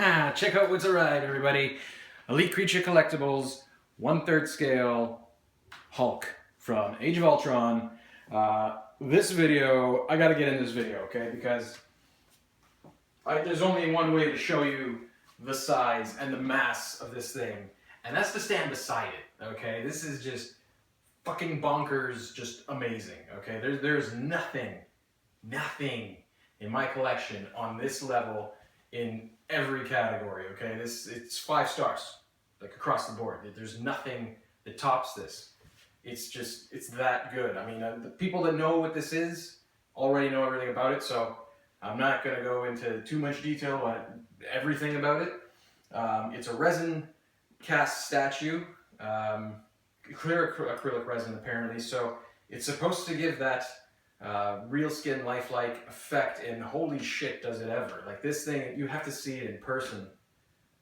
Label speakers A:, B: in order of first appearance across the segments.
A: Check out what's arrived, everybody. Elite Creature Collectibles, 1/3 scale Hulk from Age of Ultron. This video, I gotta get in this video, okay? Because there's only one way to show you the size and the mass of this thing, and that's to stand beside it, okay? This is just fucking bonkers, just amazing, okay? There's nothing in my collection on this level in every category, okay? It's 5 stars, like across the board. There's nothing that tops this. It's that good. I mean, the people that know what this is already know everything about it, so I'm not gonna go into too much detail on everything about it. It's a resin cast statue, clear acrylic resin apparently, so it's supposed to give that real skin, lifelike effect, and holy shit does it ever. Like this thing, you have to see it in person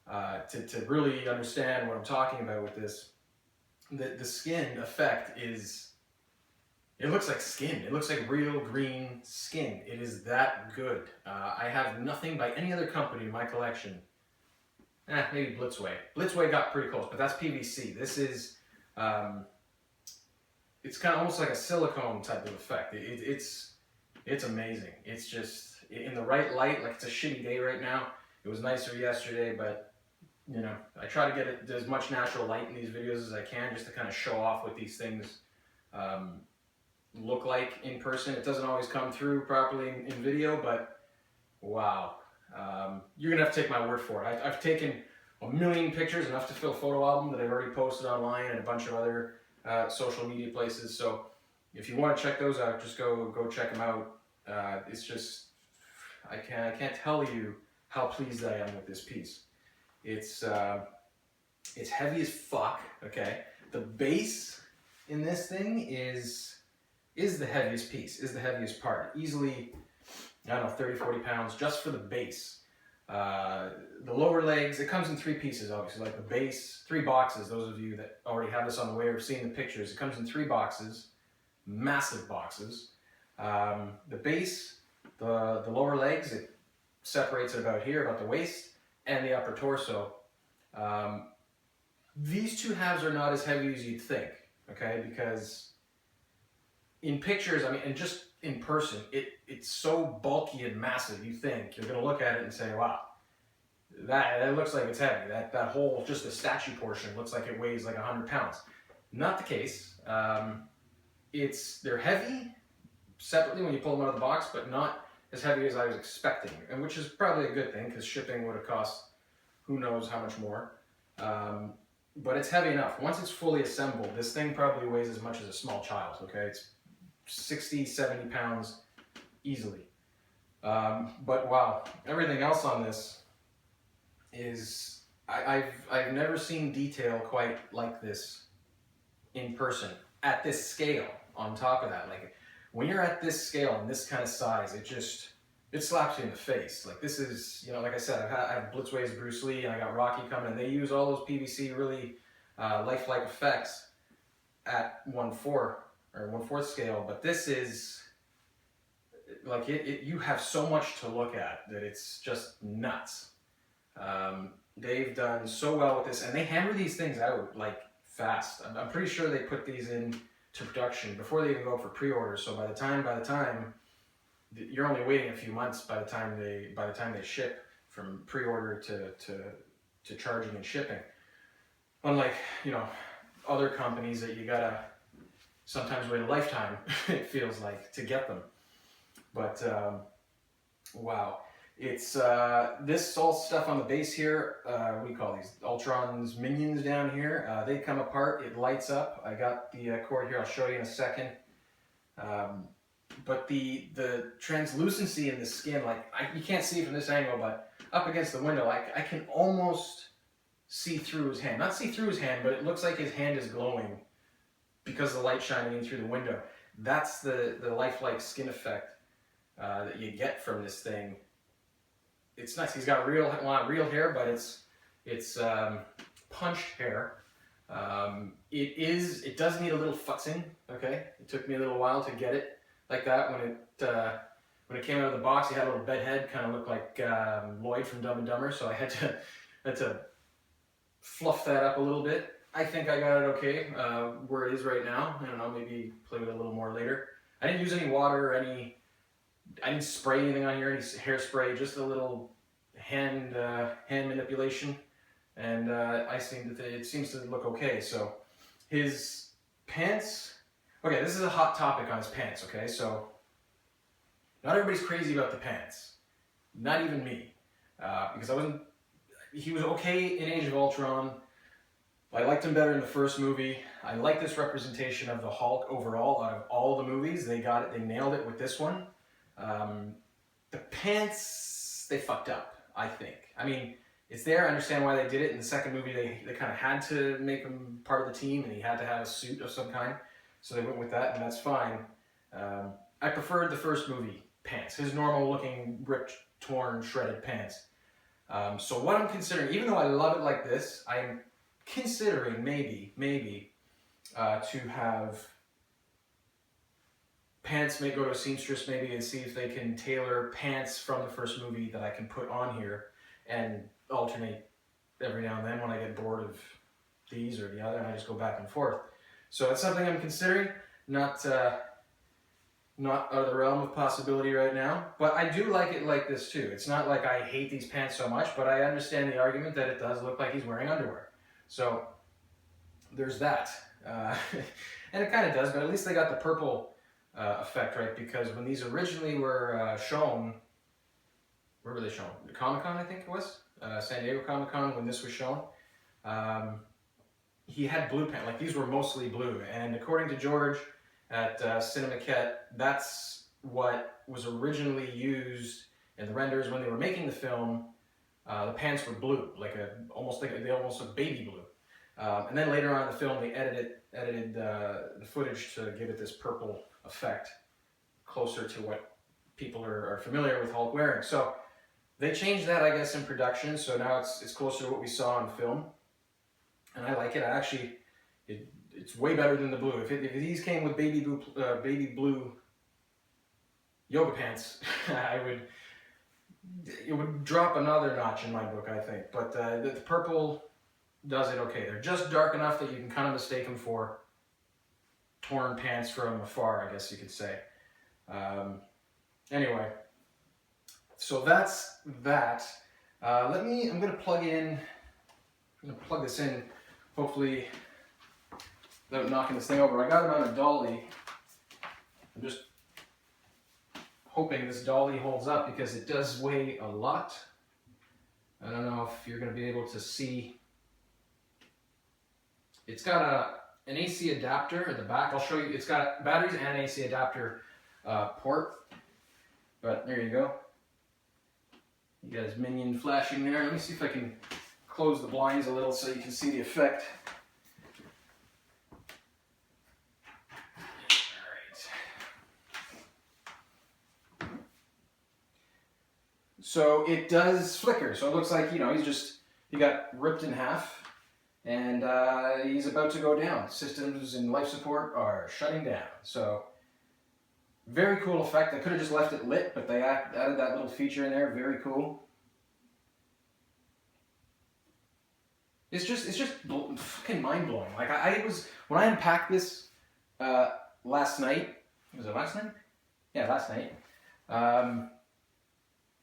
A: to really understand what I'm talking about with this. The skin effect is, it looks like skin. It looks like real green skin. It is that good. I have nothing by any other company in my collection. Maybe Blitzway. Blitzway got pretty close, but that's PVC. This is it's kind of almost like a silicone type of effect. It's amazing. It's just in the right light. Like, it's a shitty day right now. It was nicer yesterday, but you know, I try to get as much natural light in these videos as I can, just to kind of show off what these things look like in person. It doesn't always come through properly in video, but wow. You're gonna have to take my word for it. I've taken a million pictures, enough to fill a photo album that I've already posted online and a bunch of other social media places. So if you want to check those out, just go check them out. It's just, I can't tell you how pleased I am with this piece. It's heavy as fuck. Okay, the base in this thing is the heaviest piece, is the heaviest part. Easily, I don't know, 30-40 pounds just for the base. The lower legs, it comes in 3 pieces, obviously, like the base, 3 boxes. Those of you that already have this on the way or have seen the pictures, it comes in 3 boxes, massive boxes. The base, the lower legs, it separates it about here, about the waist, and the upper torso. These 2 halves are not as heavy as you'd think, okay? Because in pictures, I mean, and just in person, it's so bulky and massive. You think you're gonna look at it and say, "Wow, that looks like it's heavy." That whole, just the statue portion, looks like it weighs like 100 pounds. Not the case. They're heavy separately when you pull them out of the box, but not as heavy as I was expecting, and which is probably a good thing, because shipping would have cost who knows how much more. But it's heavy enough. Once it's fully assembled, this thing probably weighs as much as a small child. Okay, it's 60-70 pounds easily. But wow, everything else on this is, I've never seen detail quite like this in person at this scale. On top of that, like when you're at this scale and this kind of size, it slaps you in the face. Like, this is, you know, like I said, I have Blitzway's Bruce Lee, and I got Rocky coming, and they use all those PVC really lifelike effects at 1/4 or 1/4 scale, but this is like you have so much to look at that it's just nuts. They've done so well with this, and they hammer these things out like fast. I'm pretty sure they put these in to production before they even go for pre-order. So by the time you're only waiting a few months by the time they ship, from pre-order to charging and shipping. Unlike, you know, other companies that you gotta sometimes wait a lifetime, it feels like, to get them. But wow, it's this all stuff on the base here. What do you call these? Ultron's minions down here. They come apart. It lights up. I got the cord here. I'll show you in a second. But the translucency in the skin, like, you can't see it from this angle, but up against the window, I can almost see through his hand. Not see through his hand, but it looks like his hand is glowing because the light shining in through the window. That's the lifelike skin effect that you get from this thing. It's nice. He's got real hair, but it's punched hair. It does need a little futzing. Okay, it took me a little while to get it like that. when it came out of the box, he had a little bed head, kind of looked like Lloyd from Dumb and Dumber, so I had to fluff that up a little bit. I think I got it okay where it is right now. I don't know, maybe play with it a little more later. I didn't use any water or I didn't spray anything on here, any hairspray, just a little hand manipulation, and it seems to look okay. So his pants, okay, this is a hot topic on his pants, okay? So not everybody's crazy about the pants, not even me, because he was okay in Age of Ultron. I liked him better in the first movie. I like this representation of the Hulk overall out of all the movies. They got it, they nailed it with this one. The pants, they fucked up, I think. I mean, it's there, I understand why they did it. In the second movie, they kind of had to make him part of the team, and he had to have a suit of some kind. So they went with that, and that's fine. I preferred the first movie pants, his normal looking, ripped, torn, shredded pants. So what I'm considering, even though I love it like this, I'm considering maybe to have pants, may go to a seamstress maybe and see if they can tailor pants from the first movie that I can put on here and alternate every now and then when I get bored of these or the other, and I just go back and forth. So it's something I'm considering, not out of the realm of possibility right now, but I do like it like this too. It's not like I hate these pants so much, but I understand the argument that it does look like he's wearing underwear. So there's that. And it kind of does, but at least they got the purple effect, right? Because when these originally were shown, where were they shown? Comic-Con, I think it was? San Diego Comic-Con, when this was shown. He had blue pants, like these were mostly blue. And according to George at Cinemaquette, that's what was originally used in the renders when they were making the film. The pants were blue, almost a baby blue. And then later on in the film, they edited the footage to give it this purple effect, closer to what people are familiar with Hulk wearing. So they changed that, I guess, in production. So now it's closer to what we saw on film, and I like it. It's way better than the blue. If these came with baby blue yoga pants, it would drop another notch in my book, I think. But the purple does it okay. They're just dark enough that you can kind of mistake them for torn pants from afar, I guess you could say. Anyway, so that's that. I'm gonna plug this in, hopefully without knocking this thing over. I got it on a dolly. I'm just hoping this dolly holds up because it does weigh a lot. I don't know if you're going to be able to see. It's got an AC adapter at the back. I'll show you. It's got batteries and an AC adapter port. But there you go. You got his minion flashing there. Let me see if I can close the blinds a little so you can see the effect. So it does flicker. So it looks like, he got ripped in half, and he's about to go down. Systems and life support are shutting down. So very cool effect. I could have just left it lit, but they added that little feature in there. Very cool. It's just fucking mind-blowing. Like when I unpacked this last night, was it last night? Yeah, last night.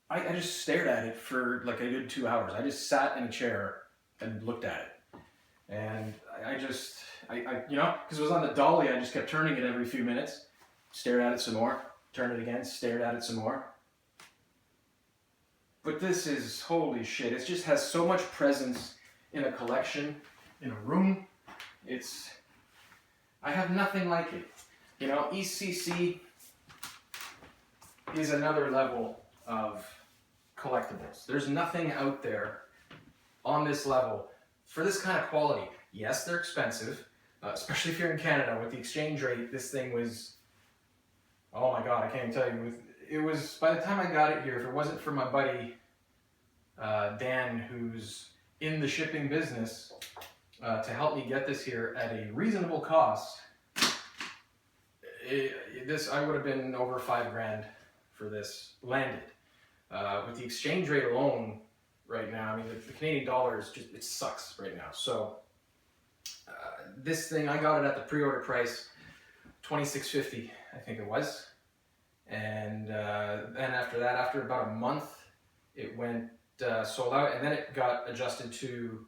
A: I just stared at it for like a good 2 hours. I just sat in a chair and looked at it. And because it was on the dolly, I just kept turning it every few minutes. Stared at it some more, turn it again, stared at it some more. But this is, holy shit, it just has so much presence in a collection, in a room. I have nothing like it. ECC is another level of collectibles. There's nothing out there on this level for this kind of quality. Yes, they're expensive, especially if you're in Canada. With the exchange rate, this thing was, oh my god, I can't even tell you. It was, by the time I got it here, if it wasn't for my buddy Dan, who's in the shipping business, to help me get this here at a reasonable cost, I would have been over $5 grand for this landed. With the exchange rate alone right now, I mean, the Canadian dollar is just, it sucks right now. So this thing, I got it at the pre-order price, $26.50, I think it was. And then after that, after about a month, it went sold out, and then it got adjusted to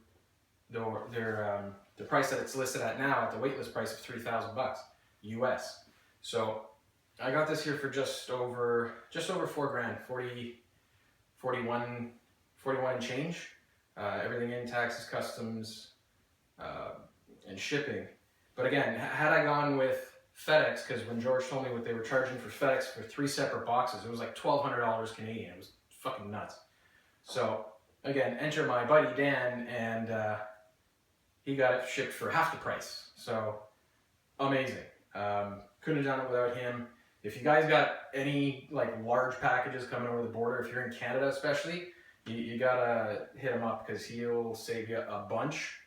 A: the price that it's listed at now, at the waitlist price of $3,000 US. So I got this here for just over $4,000, 41 and change. Everything in, taxes, customs, and shipping. But again, had I gone with FedEx, because when George told me what they were charging for FedEx for 3 separate boxes, it was like $1,200 Canadian. It was fucking nuts. So again, enter my buddy Dan, and he got it shipped for half the price. So amazing. Couldn't have done it without him. If you guys got any like large packages coming over the border, if you're in Canada especially, you gotta hit him up, because he'll save you a bunch,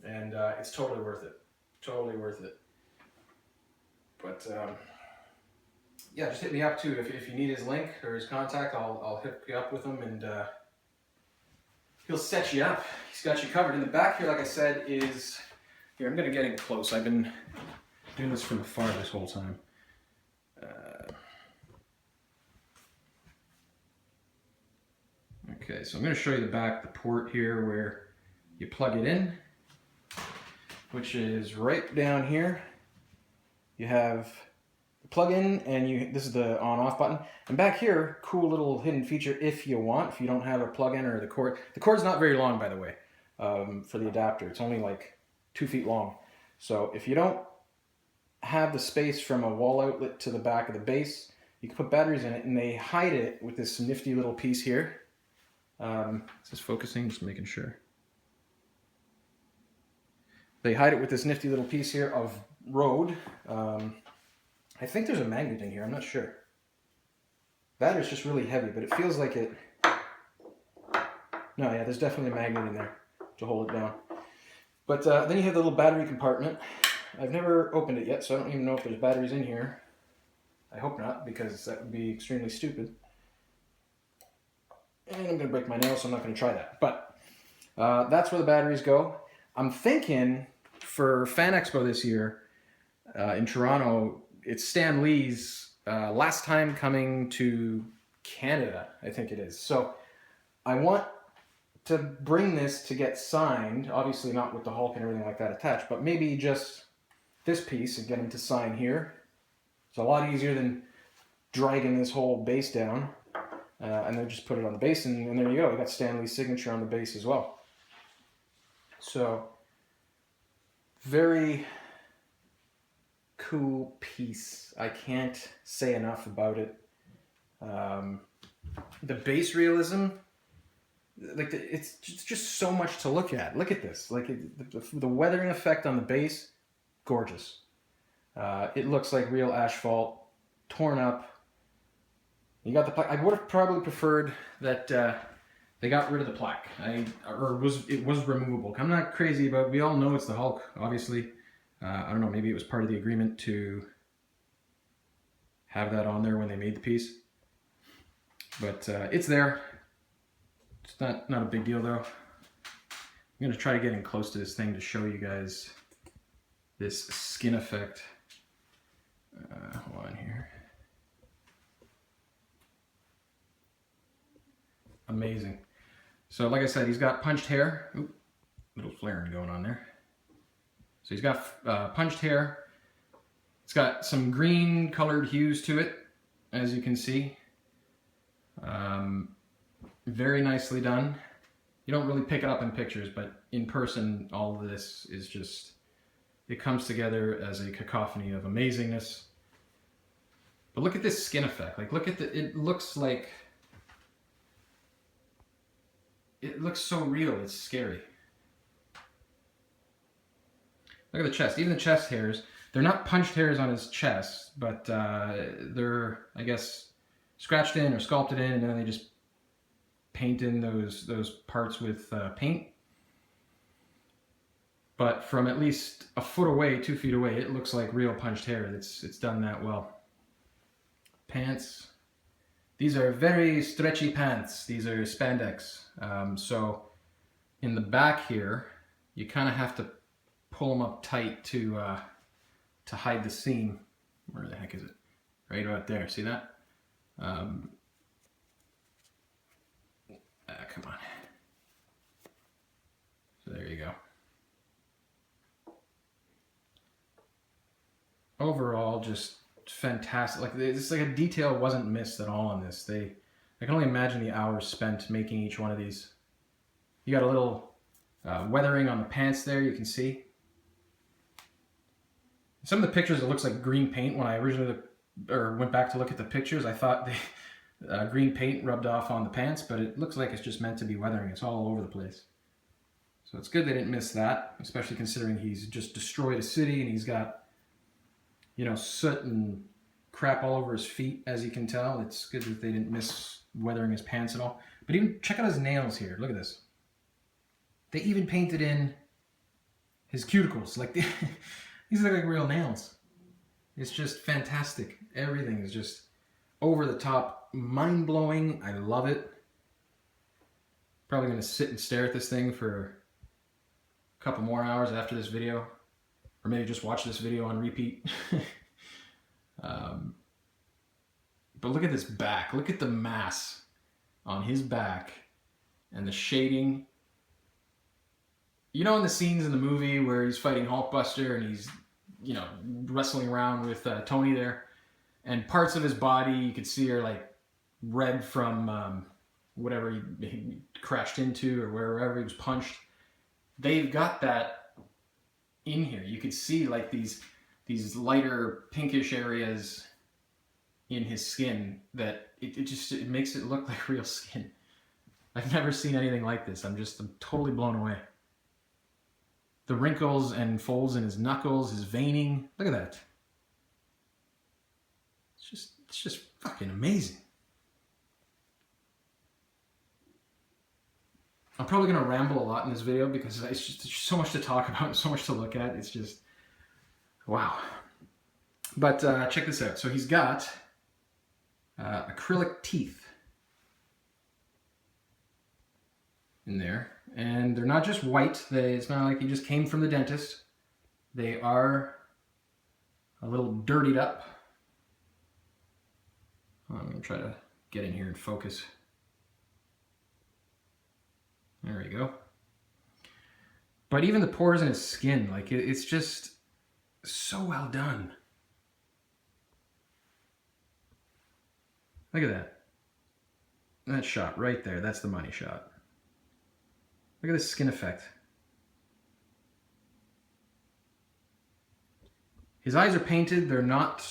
A: and it's totally worth it. Totally worth it. But yeah, just hit me up too if you need his link or his contact. I'll hook you up with him, and he'll set you up. He's got you covered. In the back here, like I said, is here. I'm gonna get in close. I've been doing this from afar this whole time. Okay, so I'm going to show you the back, the port here where you plug it in, which is right down here. You have the plug in, and this is the on-off button. And back here, cool little hidden feature if you want, if you don't have a plug-in or the cord. The cord's not very long, by the way, for the adapter. It's only like 2 feet long. So if you don't have the space from a wall outlet to the back of the base, you can put batteries in it, and they hide it with this nifty little piece here. Is this focusing? Just making sure. They hide it with this nifty little piece here of road. I think there's a magnet in here. I'm not sure. Battery's just really heavy, but it feels like it. No, yeah, there's definitely a magnet in there to hold it down. But then you have the little battery compartment. I've never opened it yet, so I don't even know if there's batteries in here. I hope not, because that would be extremely stupid. And I'm going to break my nails, so I'm not going to try that. But that's where the batteries go. I'm thinking for Fan Expo this year in Toronto, it's Stan Lee's last time coming to Canada, I think it is. So I want to bring this to get signed, obviously not with the Hulk and everything like that attached, but maybe just this piece and get him to sign here. It's a lot easier than dragging this whole base down. And then just put it on the base, and there you go. You got Stan Lee's signature on the base as well. So, very cool piece. I can't say enough about it. The base realism, like it's just so much to look at. Look at this. Like the weathering effect on the base, gorgeous. It looks like real asphalt, torn up. You got the plaque. I would have probably preferred that they got rid of the plaque. It was removable. I'm not crazy about. We all know it's the Hulk, obviously. I don't know. Maybe it was part of the agreement to have that on there when they made the piece. But it's there. It's not a big deal though. I'm gonna try to get in close to this thing to show you guys this skin effect. Hold on here. Amazing. So like I said, he's got punched hair. Oop, little flaring going on there. So he's got punched hair. It's got some green colored hues to it, as you can see. Very nicely done. You don't really pick it up in pictures, but in person, all of this is just, it comes together as a cacophony of amazingness. But look at this skin effect. Like, look at it looks like, it looks so real, it's scary. Look at the chest, even the chest hairs. They're not punched hairs on his chest, but they're, I guess, scratched in or sculpted in, and then they just paint in those parts with paint. But from at least a foot away, 2 feet away, it looks like real punched hair. It's done that well. Pants, These are very stretchy pants. These are spandex. So in the back here, you kind of have to pull them up tight to hide the seam. Where the heck is it? Right about there. See that? Come on. So there you go. Overall, just fantastic. Like, it's like a detail wasn't missed at all on this. I can only imagine the hours spent making each one of these. You got a little weathering on the pants there, you can see. Some of the pictures, it looks like green paint. When I originally went back to look at the pictures, I thought the green paint rubbed off on the pants, but it looks like it's just meant to be weathering. It's all over the place. So it's good they didn't miss that, especially considering he's just destroyed a city and he's got, you know, soot and crap all over his feet, as you can tell. It's good that they didn't miss weathering his pants at all. But even check out his nails here. Look at this. They even painted in his cuticles. Like, these look like real nails. It's just fantastic. Everything is just over the top, mind-blowing. I love it. Probably going to sit and stare at this thing for a couple more hours after this video. Or maybe just watch this video on repeat. But look at this back. Look at the mass on his back and the shading. You know, in the scenes in the movie where he's fighting Hulkbuster and he's, you know, wrestling around with Tony there, and parts of his body you could see are like red from whatever he crashed into or wherever he was punched. They've got that in here. You could see like these lighter pinkish areas in his skin that it makes it look like real skin. I've never seen anything like this. I'm totally blown away. The wrinkles and folds in his knuckles, his veining. Look at that. It's just fucking amazing. I'm probably going to ramble a lot in this video because there's just so much to talk about and so much to look at. It's just, wow. But check this out. So he's got acrylic teeth in there. And they're not just white. It's not like he just came from the dentist. They are a little dirtied up. I'm going to try to get in here and focus. There we go. But even the pores in his skin, like it's just so well done. Look at that. That shot right there, that's the money shot. Look at this skin effect. His eyes are painted, they're not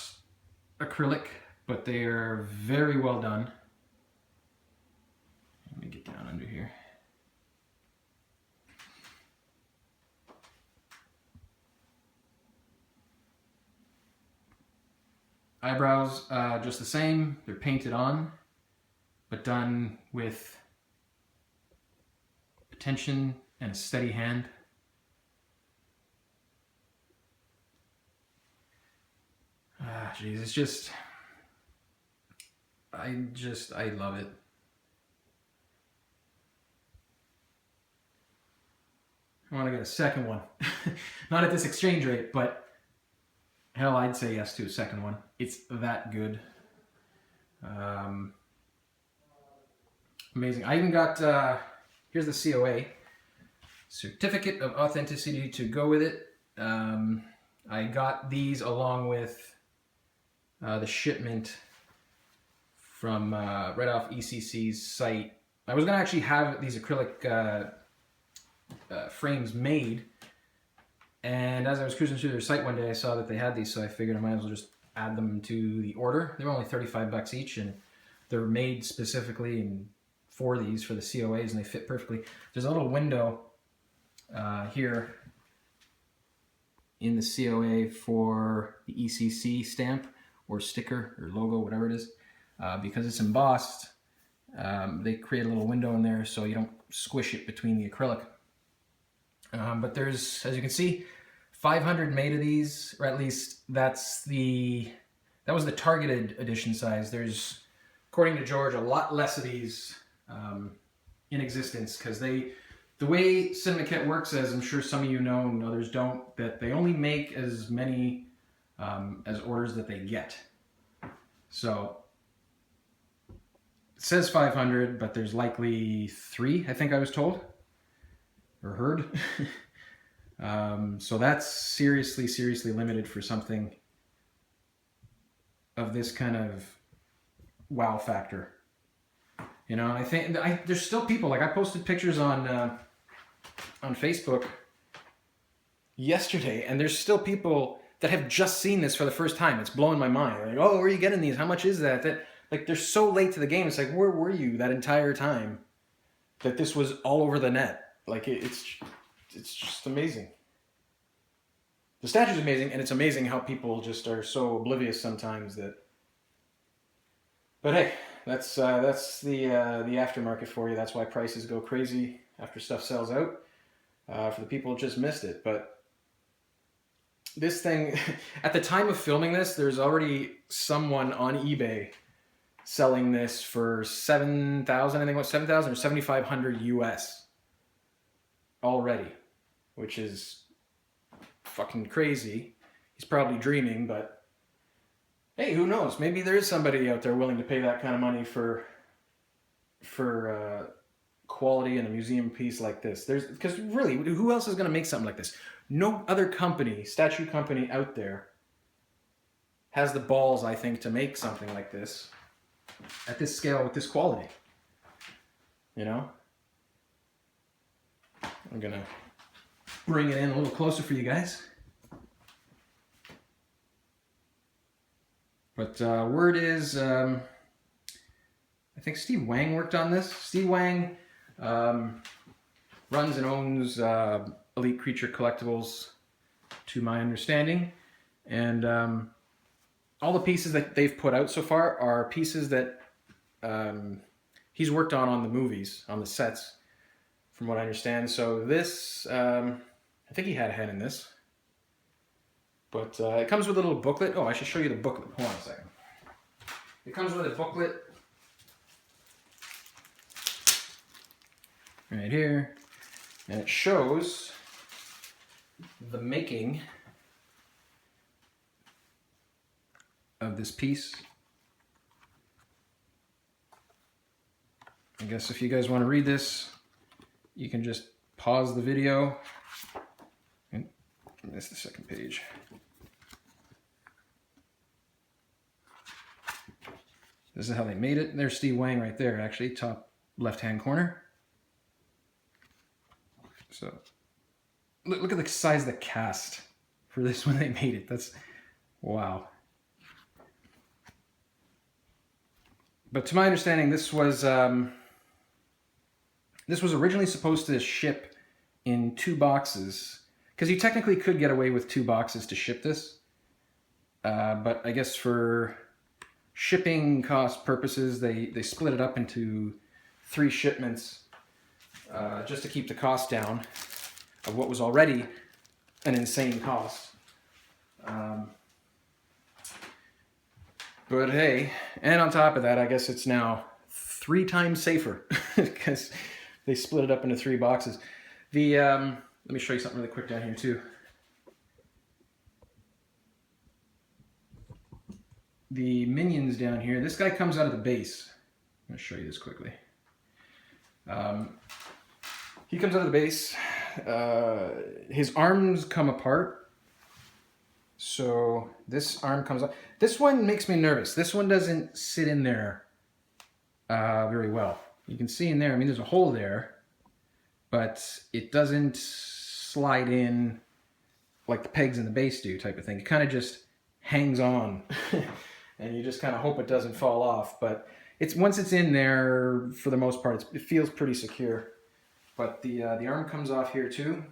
A: acrylic, but they are very well done. Let me get down under here. Eyebrows, just the same. They're painted on, but done with attention and a steady hand. Geez, it's just, I love it. I want to get a second one. Not at this exchange rate, but hell, I'd say yes to a second one. It's that good. Amazing. I even got, here's the COA, Certificate of Authenticity to go with it. I got these along with the shipment from right off ECC's site. I was going to actually have these acrylic frames made, and as I was cruising through their site one day, I saw that they had these, so I figured I might as well just add them to the order. They were only 35 bucks each, and they're made specifically for these, for the COAs, and they fit perfectly. There's a little window here in the COA for the ECC stamp or sticker or logo, whatever it is. Because it's embossed, they create a little window in there so you don't squish it between the acrylic. But there's, as you can see, 500 made of these, or at least that was the targeted edition size. There's according to George, a lot less of these in existence, because the way Cinemaket works, as I'm sure some of you know and others don't, that they only make as many as orders that they get. So it says 500, but there's likely 3, I think I was told or heard. So that's seriously limited for something of this kind of wow factor. You know, I think there's still people, like I posted pictures on Facebook yesterday, and there's still people that have just seen this for the first time. It's blowing my mind. They're like, oh, where are you getting these? How much is that? Like, they're so late to the game. It's like, where were you that entire time that this was all over the net? Like, it's just amazing. The statue's amazing, and it's amazing how people just are so oblivious sometimes that. But hey, that's the aftermarket for you. That's why prices go crazy after stuff sells out. For the people who just missed it. But this thing, at the time of filming this, there's already someone on eBay selling this for $7,000, I think it was $7,000 or $7,500 US already, which is fucking crazy. He's probably dreaming, but hey, who knows? Maybe there is somebody out there willing to pay that kind of money for quality in a museum piece like this. Because really, who else is going to make something like this? No other company, statue company out there has the balls, I think, to make something like this at this scale with this quality. You know? I'm going to bring it in a little closer for you guys. But word is, I think Steve Wang worked on this. Steve Wang runs and owns Elite Creature Collectibles, to my understanding. And all the pieces that they've put out so far are pieces that he's worked on the movies, on the sets, from what I understand. So this, I think he had a hand in this. But it comes with a little booklet. Oh, I should show you the booklet. Hold on a second. It comes with a booklet right here, and it shows the making of this piece. I guess if you guys want to read this, you can just pause the video. And I missed the second page. This is how they made it. There's Steve Wang right there, actually, top left-hand corner. So, look at the size of the cast for this when they made it. That's, wow. But to my understanding, this was originally supposed to ship in 2 boxes, because you technically could get away with 2 boxes to ship this. But I guess for shipping cost purposes, they split it up into 3 shipments just to keep the cost down of what was already an insane cost. But hey, and on top of that, I guess it's now 3 times safer because they split it up into 3 boxes. Let me show you something really quick down here too. The minions down here, this guy comes out of the base. I'm going to show you this quickly. He comes out of the base. His arms come apart. So this arm comes up. This one makes me nervous. This one doesn't sit in there very well. You can see in there, I mean, there's a hole there, but it doesn't slide in like the pegs in the base do type of thing. It kind of just hangs on. And you just kind of hope it doesn't fall off. But once it's in there, for the most part, it feels pretty secure. But the arm comes off here too.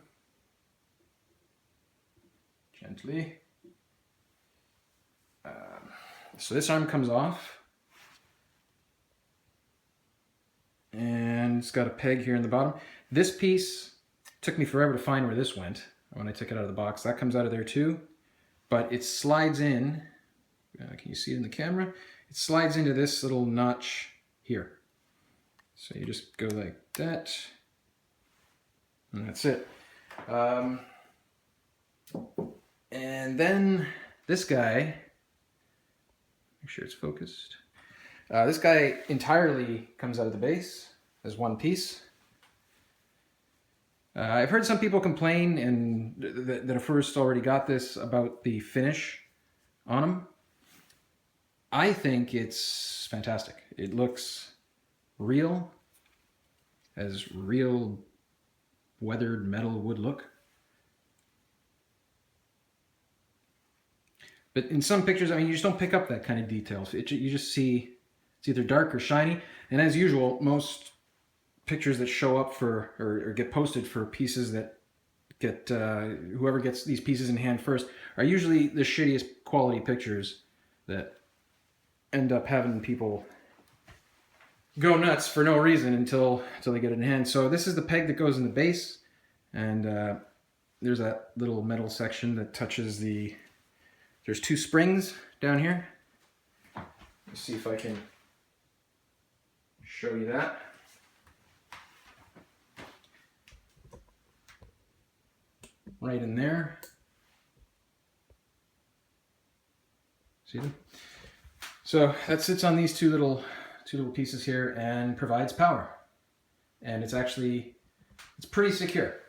A: Gently. So this arm comes off. And it's got a peg here in the bottom. This piece took me forever to find where this went when I took it out of the box. That comes out of there too. But it slides in. Can you see it in the camera? it slides into this little notch here. So you just go like that, and that's it. And then this guy, make sure it's focused. This guy entirely comes out of the base as one piece. I've heard some people complain, and that have first already got this, about the finish on them. I think it's fantastic. It looks real, as real weathered metal would look. But in some pictures, I mean, you just don't pick up that kind of detail. You just see it's either dark or shiny. And as usual, most pictures that show up for, or get posted for pieces that get, whoever gets these pieces in hand first, are usually the shittiest quality pictures that end up having people go nuts for no reason until they get it in hand. So this is the peg that goes in the base, and there's that little metal section that touches the, there's two springs down here. Let's see if I can show you that. Right in there. See them? So that sits on these two little pieces here and provides power. And it's pretty secure.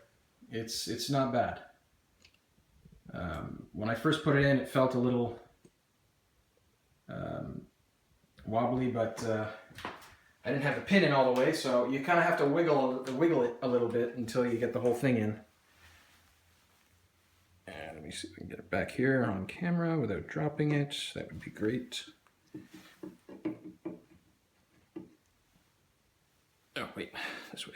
A: It's not bad. When I first put it in, it felt a little wobbly, but I didn't have the pin in all the way, so you kind of have to wiggle it a little bit until you get the whole thing in. And let me see if I can get it back here on camera without dropping it. That would be great. Oh, wait, this way.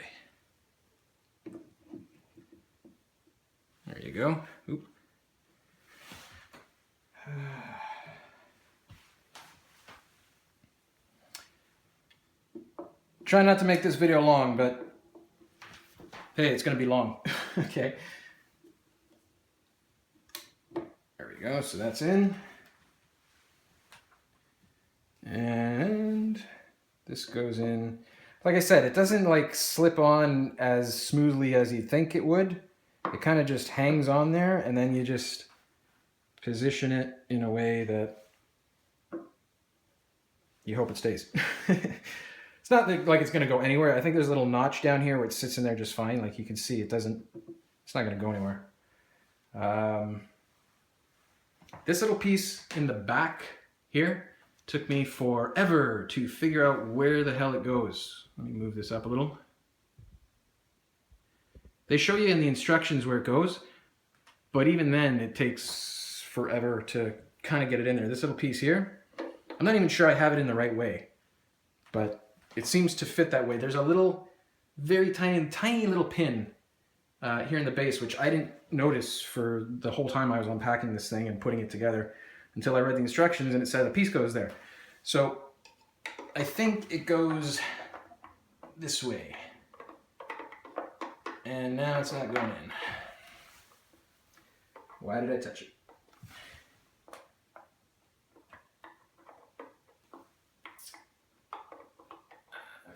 A: There you go. Oop. Try not to make this video long, but hey, it's going to be long. Okay. There we go. So that's in. And this goes in. Like I said, it doesn't like slip on as smoothly as you'd think it would. It kind of just hangs on there, and then you just position it in a way that you hope it stays. It's not like it's going to go anywhere. I think there's a little notch down here where it sits in there just fine. Like you can see, it's not going to go anywhere. This little piece in the back here took me forever to figure out where the hell it goes. Let me move this up a little. They show you in the instructions where it goes, but even then it takes forever to kind of get it in there. This little piece here, I'm not even sure I have it in the right way, but it seems to fit that way. There's a little, very tiny little pin here in the base, which I didn't notice for the whole time I was unpacking this thing and putting it together until I read the instructions and it said a piece goes there. So I think it goes this way. And now it's not going in. Why did I touch it?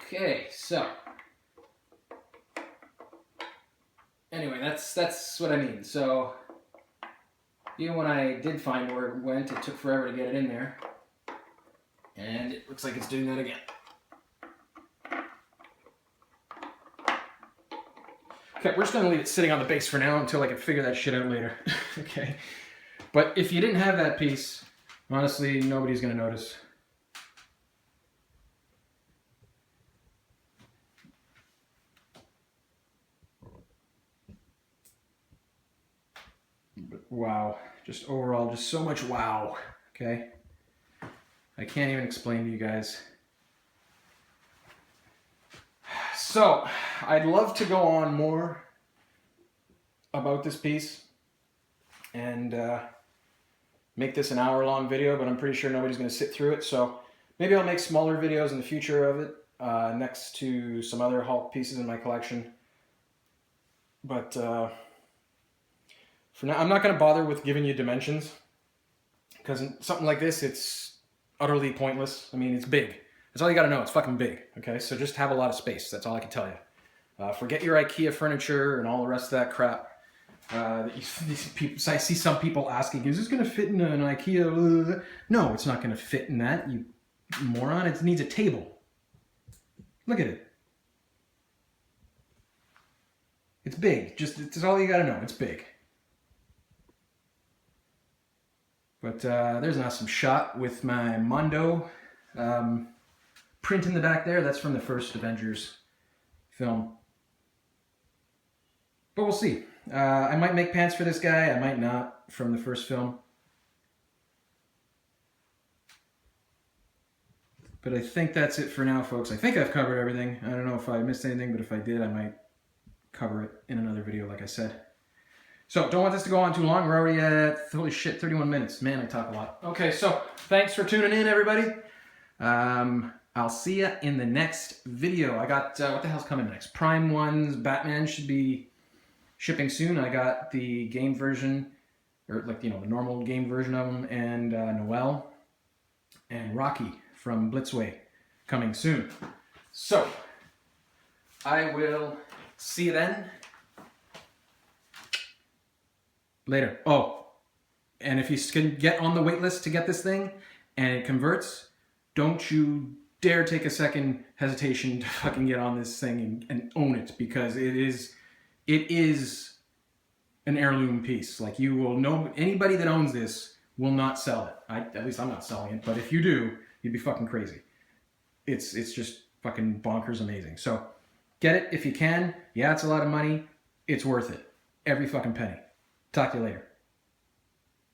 A: Okay, so anyway, that's what I mean. So even when I did find where it went, it took forever to get it in there, and it looks like it's doing that again. Okay, we're just gonna leave it sitting on the base for now until I can figure that shit out later. Okay, but if you didn't have that piece, honestly, nobody's gonna notice. Wow, just overall, just so much wow, okay? I can't even explain to you guys. So, I'd love to go on more about this piece and make this an hour-long video, but I'm pretty sure nobody's going to sit through it, so maybe I'll make smaller videos in the future of it, next to some other Hulk pieces in my collection. But for now, I'm not going to bother with giving you dimensions, because something like this, it's utterly pointless. I mean, it's big. That's all you gotta know. It's fucking big. Okay, so just have a lot of space. That's all I can tell you. Forget your IKEA furniture and all the rest of that crap. These people, I see some people asking, "Is this gonna fit in an IKEA?" No, it's not gonna fit in that. You moron! It needs a table. Look at it. It's big. It's all you gotta know. It's big. But there's an awesome shot with my Mondo print in the back there. That's from the first Avengers film. But we'll see. I might make pants for this guy. I might not, from the first film. But I think that's it for now, folks. I think I've covered everything. I don't know if I missed anything, but if I did, I might cover it in another video, like I said. So, don't want this to go on too long. We're already at, holy shit, 31 minutes. Man, I talk a lot. Okay, so, thanks for tuning in, everybody. I'll see ya in the next video. I got, what the hell's coming next? Prime 1's Batman should be shipping soon. I got the game version, or like, you know, the normal game version of them, and Noel and Rocky from Blitzway coming soon. So, I will see you then. Later. Oh, and if you can get on the wait list to get this thing and it converts, don't you dare take a second hesitation to fucking get on this thing and own it, because it is an heirloom piece. Like, you will know, anybody that owns this will not sell it. At least I'm not selling it, but if you do, you'd be fucking crazy. It's just fucking bonkers amazing. So get it if you can. Yeah, it's a lot of money. It's worth it. Every fucking penny. Talk to you later.